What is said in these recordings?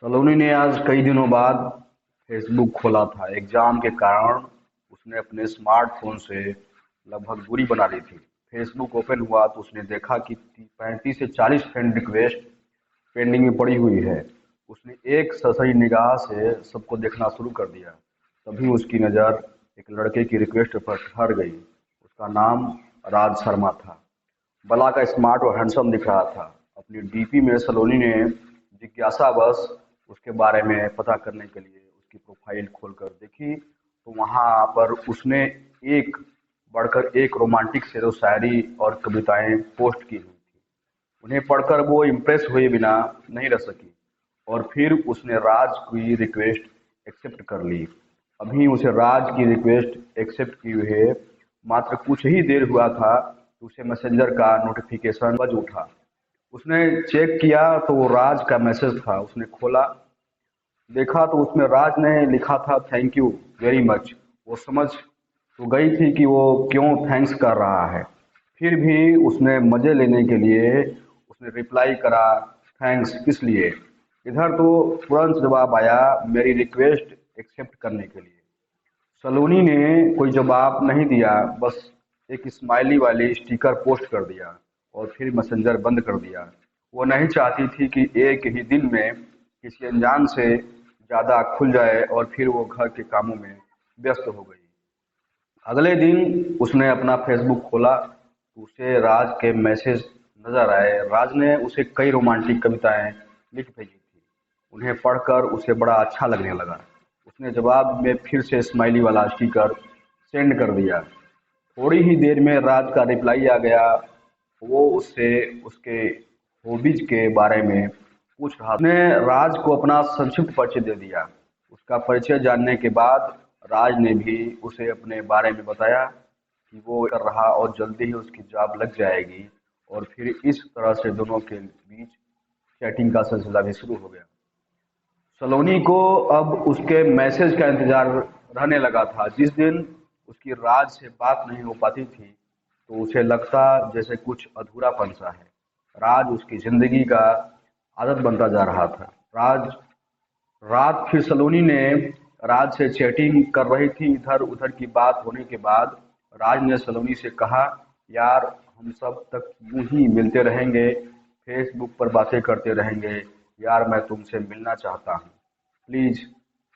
सलोनी ने आज कई दिनों बाद फेसबुक खोला था। एग्जाम के कारण उसने अपने स्मार्टफोन से लगभग दूरी बना ली थी। फेसबुक ओपन हुआ तो उसने देखा कि 35 से 40 फ्रेंड रिक्वेस्ट पेंडिंग में पड़ी हुई है। उसने एक सरसरी निगाह से सबको देखना शुरू कर दिया। तभी उसकी नज़र एक लड़के की रिक्वेस्ट पर ठहर गई। उसका नाम राज शर्मा था। बला का स्मार्ट और हैंडसम दिख रहा था। अपनी डीपी में सलोनी ने जिज्ञासावश उसके बारे में पता करने के लिए उसकी प्रोफाइल खोलकर देखी तो वहां पर उसने एक बढ़कर एक रोमांटिक शेरो शायरी और कविताएं पोस्ट की हुई थी। उन्हें पढ़कर वो इम्प्रेस हुए बिना नहीं रह सकी और फिर उसने राज की रिक्वेस्ट एक्सेप्ट कर ली। अभी उसे राज की रिक्वेस्ट एक्सेप्ट किए हुए मात्र कुछ ही देर हुआ था कि उसे मैसेंजर का नोटिफिकेशन बज उठा। उसने चेक किया तो वो राज का मैसेज था। उसने खोला, देखा तो उसमें राज ने लिखा था, थैंक यू वेरी मच। वो समझ तो गई थी कि वो क्यों थैंक्स कर रहा है। फिर भी उसने मजे लेने के लिए उसने रिप्लाई करा, थैंक्स किस लिए। इधर तो तुरंत जवाब आया, मेरी रिक्वेस्ट एक्सेप्ट करने के लिए। सलोनी ने कोई जवाब नहीं दिया, बस एक स्माइली वाली स्टिकर पोस्ट कर दिया और फिर मैसेंजर बंद कर दिया। वो नहीं चाहती थी कि एक ही दिन में किसी अनजान से ज़्यादा खुल जाए और फिर वो घर के कामों में व्यस्त हो गई। अगले दिन उसने अपना फेसबुक खोला तो उसे राज के मैसेज नजर आए। राज ने उसे कई रोमांटिक कविताएं लिख भेजी थी। उन्हें पढ़कर उसे बड़ा अच्छा लगने लगा। उसने जवाब में फिर से स्माइली वाला स्टिकर सेंड कर दिया। थोड़ी ही देर में राज का रिप्लाई आ गया। वो उससे उसके हॉबीज के बारे में पूछ रहा था। उसने राज को अपना संक्षिप्त परिचय दे दिया। उसका परिचय जानने के बाद राज ने भी उसे अपने बारे में बताया कि वो कर रहा और जल्दी ही उसकी जॉब लग जाएगी। और फिर इस तरह से दोनों के बीच चैटिंग का सिलसिला भी शुरू हो गया। सलोनी को अब उसके मैसेज का इंतजार रहने लगा था। जिस दिन उसकी राज से बात नहीं हो पाती थी तो उसे लगता जैसे कुछ अधूरापन सा है। राज उसकी जिंदगी का आदत बनता जा रहा था। राज रात फिर सलोनी ने राज से चैटिंग कर रही थी। इधर उधर की बात होने के बाद राज ने सलोनी से कहा, यार हम सब तक यूं ही मिलते रहेंगे, फेसबुक पर बातें करते रहेंगे। यार मैं तुमसे मिलना चाहता हूँ, प्लीज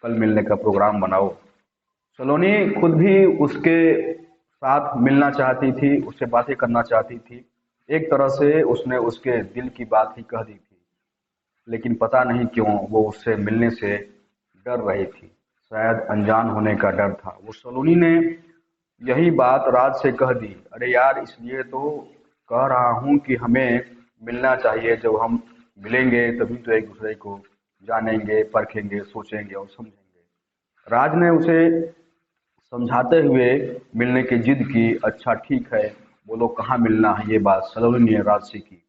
कल मिलने का प्रोग्राम बनाओ। सलोनी खुद भी उसके साथ मिलना चाहती थी, उससे बातें करना चाहती थी। एक तरह से उसने उसके दिल की बात ही कह दी थी। लेकिन पता नहीं क्यों वो उससे मिलने से डर रही थी। शायद अनजान होने का डर था। वो सलोनी ने यही बात राज से कह दी, अरे यार इसलिए तो कह रहा हूँ कि हमें मिलना चाहिए। जब हम मिलेंगे तभी तो एक दूसरे को जानेंगे, परखेंगे, सोचेंगे और समझेंगे। राज ने उसे समझाते हुए मिलने की जिद की। अच्छा ठीक है, बोलो कहाँ मिलना है। ये बात सलोनी ने राज से की,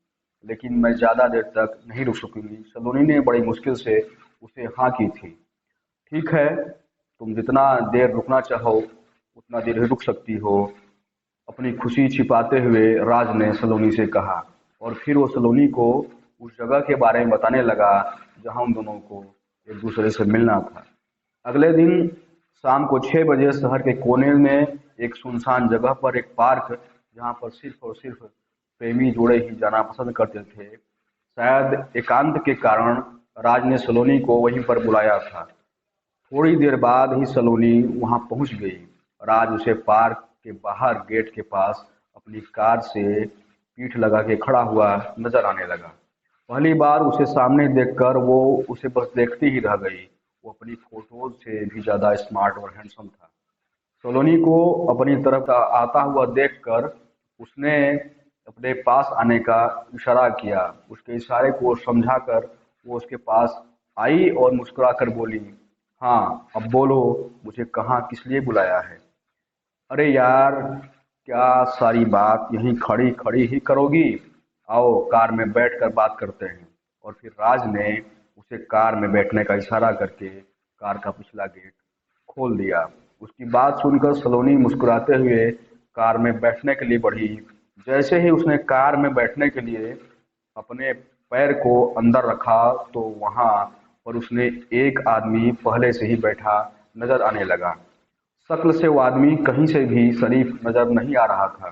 लेकिन मैं ज़्यादा देर तक नहीं रुक सकूंगी। सलोनी ने बड़ी मुश्किल से उसे हाँ की थी। ठीक है, तुम जितना देर रुकना चाहो उतना देर ही रुक सकती हो, अपनी खुशी छिपाते हुए राज ने सलोनी से कहा। और फिर वो सलोनी को उस जगह के बारे में बताने लगा जहां उन दोनों को एक दूसरे से मिलना था। अगले दिन शाम को 6 बजे शहर के कोने में एक सुनसान जगह पर एक पार्क, जहां पर सिर्फ और सिर्फ प्रेमी जोड़े ही जाना पसंद करते थे। शायद एकांत के कारण राज ने सलोनी को वहीं पर बुलाया था। थोड़ी देर बाद ही सलोनी वहां पहुंच गई। राज उसे पार्क के बाहर गेट के पास अपनी कार से पीठ लगा के खड़ा हुआ नजर आने लगा। पहली बार उसे सामने देखकर वो उसे बस देखती ही रह गई। वो अपनी फोटोज से भी ज्यादा स्मार्ट और हैंडसम था। सलोनी को अपनी तरफ आता हुआ देखकर उसने अपने पास आने का इशारा किया। उसके इशारे को समझाकर वो उसके पास आई और मुस्कुराकर बोली, हाँ अब बोलो, मुझे कहाँ किस लिए बुलाया है। अरे यार, क्या सारी बात यहीं खड़ी खड़ी ही करोगी? आओ कार में बैठकर बात करते हैं। और फिर राज ने उसे कार में बैठने का इशारा करके कार का पिछला गेट खोल दिया। उसकी बात सुनकर सलोनी मुस्कुराते हुए कार में बैठने के लिए बढ़ी। जैसे ही उसने कार में बैठने के लिए अपने पैर को अंदर रखा तो वहां पर उसने एक आदमी पहले से ही बैठा नजर आने लगा। शक्ल से वो आदमी कहीं से भी शरीफ नजर नहीं आ रहा था।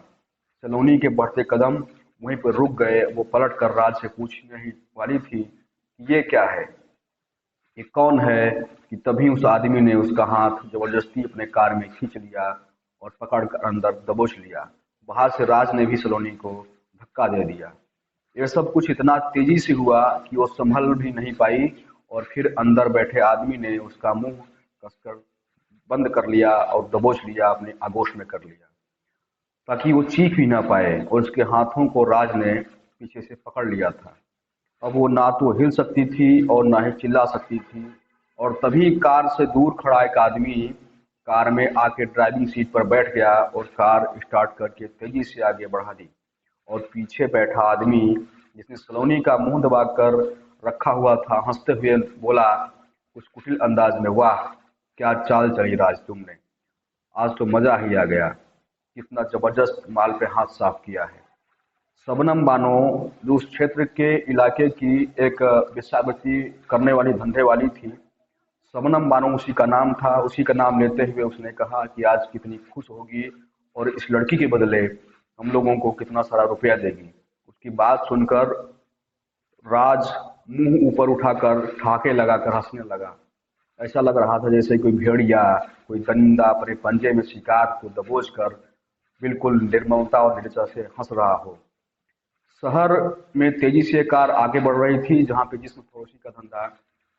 सलोनी के बढ़ते कदम वहीं पर रुक गए। वो पलट कर राज से पूछने ही वाली थी कि ये क्या है, ये कौन है, कि तभी उस आदमी ने उसका हाथ जबरदस्ती अपने कार में खींच लिया और पकड़ कर अंदर दबोच लिया। बाहर से राज ने भी सलोनी को धक्का दे दिया। ये सब कुछ इतना तेजी से हुआ कि वो संभल भी नहीं पाई और फिर अंदर बैठे आदमी ने उसका मुंह कसकर बंद कर लिया और दबोच लिया, अपने आगोश में कर लिया, ताकि वो चीख भी ना पाए। और उसके हाथों को राज ने पीछे से पकड़ लिया था। अब वो ना तो हिल सकती थी और ना ही चिल्ला सकती थी। और तभी कार से दूर खड़ा एक आदमी कार में आके ड्राइविंग सीट पर बैठ गया और कार स्टार्ट करके तेजी से आगे बढ़ा दी। और पीछे बैठा आदमी, जिसने सलोनी का मुंह दबाकर रखा हुआ था, हंसते हुए बोला कुछ कुटिल अंदाज में, वाह क्या चाल चली राज तुमने, आज तो मजा ही आ गया, कितना जबरदस्त माल पे हाथ साफ किया है। शबनम बानो, जो उस क्षेत्र के इलाके की एक वेश्यावृत्ति करने वाली धंधे वाली थी, शबनम बानो उसी का नाम था। उसी का नाम लेते हुए उसने कहा कि आज कितनी खुश होगी और इस लड़की के बदले हम लोगों को कितना सारा रुपया देगी। उसकी बात सुनकर राज मुंह ऊपर उठाकर ठहाके लगाकर हंसने लगा। ऐसा लग रहा था जैसे कोई भेड़िया, कोई दरिंदा अपने पंजे में शिकार को दबोच कर बिल्कुल निर्ममता और निर्दयता से हंस रहा हो। शहर में तेजी से कार आगे बढ़ रही थी। जहाँ पे जिस फरोशी का धंधा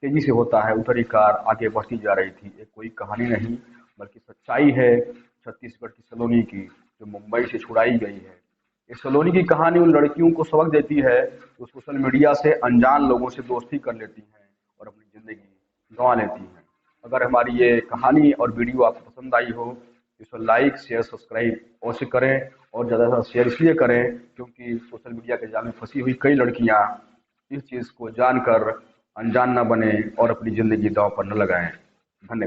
तेजी से होता है, उधर ही कार आगे बढ़ती जा रही थी। ये कोई कहानी नहीं बल्कि सच्चाई है छत्तीसगढ़ की सलोनी की, जो मुंबई से छुड़ाई गई है। ये सलोनी की कहानी उन लड़कियों को सबक देती है जो सोशल मीडिया से अनजान लोगों से दोस्ती कर लेती हैं और अपनी ज़िंदगी गंवा लेती हैं। अगर हमारी ये कहानी और वीडियो आपको पसंद आई हो तो इसे लाइक शेयर सब्सक्राइब अवश्य करें। और ज़्यादा से ज़्यादा शेयर इसलिए करें क्योंकि सोशल मीडिया के जाल में फंसी हुई कई लड़कियां इस चीज़ को जानकर अनजान न बने और अपनी ज़िंदगी दांव पर न लगाएं। धन्यवाद।